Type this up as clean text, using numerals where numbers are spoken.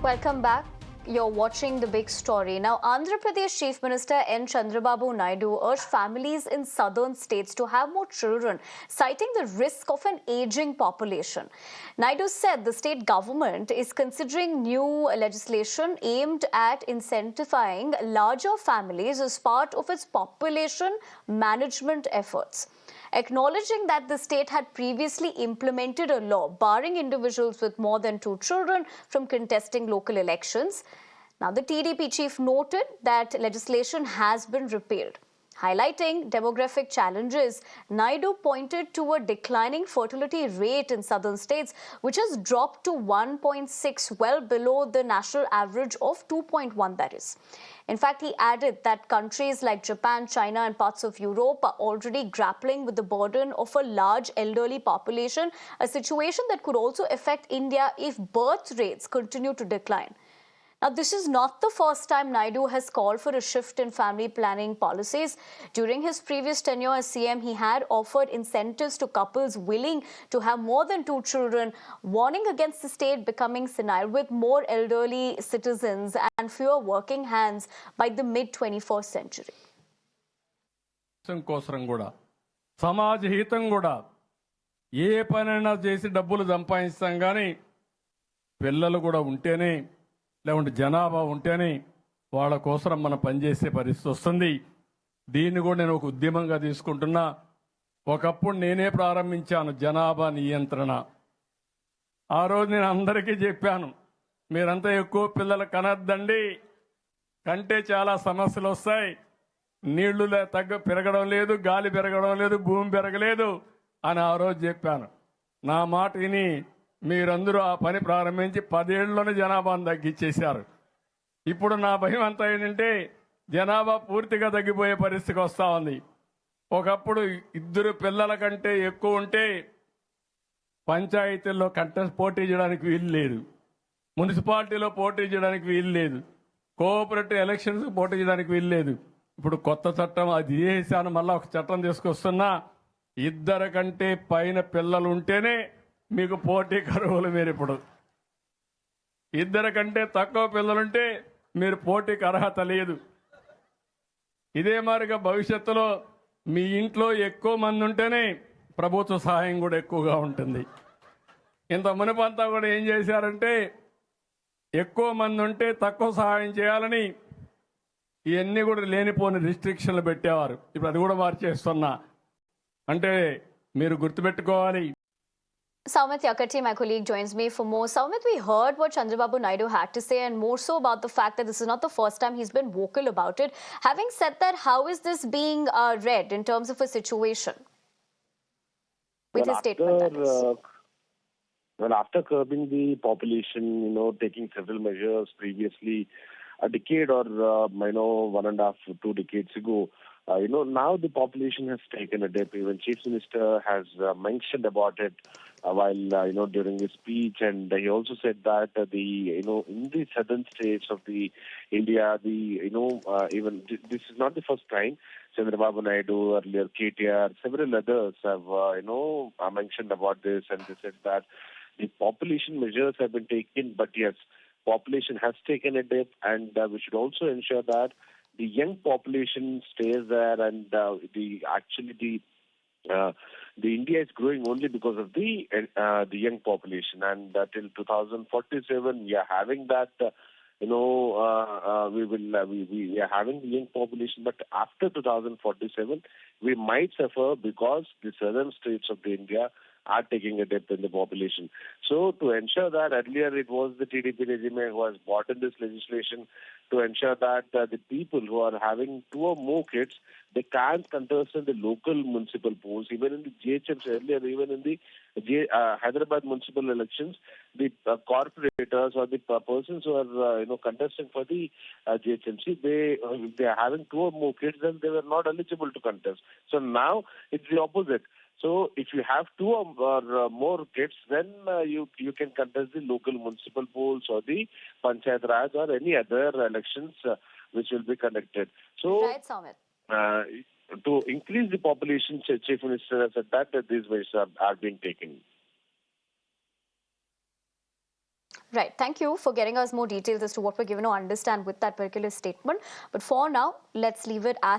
Welcome back. You're watching The Big Story. Now, Andhra Pradesh Chief Minister N Chandrababu Naidu urged families in southern states to have more children, citing the risk of an aging population. Naidu said the state government is considering new legislation aimed at incentivizing larger families as part of its population management efforts, acknowledging that the state had previously implemented a law barring individuals with more than 2 children from contesting local elections. Now, the TDP chief noted that legislation has been repealed. Highlighting demographic challenges, Naidu pointed to a declining fertility rate in southern states, which has dropped to 1.6, well below the national average of 2.1, that is. In fact, he added that countries like Japan, China, and parts of Europe are already grappling with the burden of a large elderly population, a situation that could also affect India if birth rates continue to decline. Now, this is not the first time Naidu has called for a shift in family planning policies. During his previous tenure as CM, he had offered incentives to couples willing to have more than 2 children, warning against the state becoming senile with more elderly citizens and fewer working hands by the mid-21st century. సమాజ హితం కూడా ఏ పనైనా చేసి డబ్బులు సంపాదిస్తాం కానీ పిల్లలు కూడా ఉంటేనే లేకుంటే జనాభా ఉంటేనే వాళ్ళ కోసం మనం పనిచేసే పరిస్థితి వస్తుంది. దీన్ని కూడా నేను ఒక ఉద్యమంగా తీసుకుంటున్నా. ఒకప్పుడు నేనే ప్రారంభించాను జనాభా నియంత్రణ. ఆ రోజు నేను అందరికీ చెప్పాను, మీరంతా ఎక్కువ పిల్లలు కనద్దండి, కంటే చాలా సమస్యలు వస్తాయి, నీళ్లు పెరగడం లేదు, గాలి పెరగడం లేదు, భూమి పెరగలేదు అని ఆ రోజు చెప్పాను. నా మాట విని మీరందరూ ఆ పని ప్రారంభించి 10 ఏళ్లలోనే జనాభాను తగ్గించేశారు. ఇప్పుడు నా భయం అంతా ఏంటంటే జనాభా పూర్తిగా తగ్గిపోయే పరిస్థితికి వస్తూ ఉంది. ఒకప్పుడు 2 పిల్లల కంటే ఎక్కువ ఉంటే పంచాయతీల్లో పోటీ చేయడానికి వీలు లేదు, మున్సిపాలిటీలో పోటీ చేయడానికి వీలు లేదు, కోఆపరేటివ్ ఎలక్షన్స్ పోటీ చేయడానికి వీలు లేదు. ఇప్పుడు కొత్త చట్టం అది చేశాను, మళ్ళీ ఒక చట్టం తీసుకొస్తున్నా. 2 కంటే పైన పిల్లలు ఉంటేనే మీకు పోటీ కరువులు. మీరు ఇప్పుడు 2 కంటే తక్కువ పిల్లలుంటే మీరు పోటీకి అర్హత లేదు. ఇదే మాదిరిగా భవిష్యత్తులో మీ ఇంట్లో ఎక్కువ మంది ఉంటేనే ప్రభుత్వ సహాయం కూడా ఎక్కువగా ఉంటుంది. ఇంత మునుపంతా కూడా ఏం చేశారంటే ఎక్కువ మంది ఉంటే తక్కువ సహాయం చేయాలని ఇవన్నీ కూడా లేనిపోని రిస్ట్రిక్షన్లు పెట్టేవారు. ఇప్పుడు అది కూడా మార్చేస్తున్నా. అంటే మీరు గుర్తుపెట్టుకోవాలి. Soumit Yakati, my colleague, joins me for more. Soumit, we heard what Chandrababu Naidu had to say, and more so about the fact that this is not the first time he's been vocal about it. Having said that, how is this being read in terms of a situation with his statement? After curbing the population, taking several measures previously, a decade or 1.5 to 2 decades ago, now the population has taken a dip. Even Chief Minister has mentioned about it while during his speech, and he also said that in the southern states of the India, even this is not the first time. Chandrababu Naidu, earlier KTR, several others have mentioned about this, and they said that the population measures have been taken, but yes, population has taken a dip, and we should also ensure that the young population stays there, and the India is growing only because of the young population, and till 2047 we are having that. We are having the young population, but after 2047 we might suffer because the southern states of the India are taking a dip in the population. So to ensure that, earlier it was the TDP regime who has brought in this legislation to ensure that the people who are having 2 or more kids, they can't contest in the local municipal polls. Even in the GHMs earlier, even in the Hyderabad municipal elections, the corporators or the persons who are contesting for the GHMC, if they are having 2 or more kids, then they were not eligible to contest. So now it's the opposite. So if you have 2 or more kids, then you can contest the local municipal polls or the Panchayat Raj or any other elections which will be conducted. So Right, Soumit. To increase the population, Chief Minister has said that these measures are being taken. Right. Thank you for getting us more details as to what we're given to understand with that particular statement. But for now, let's leave it at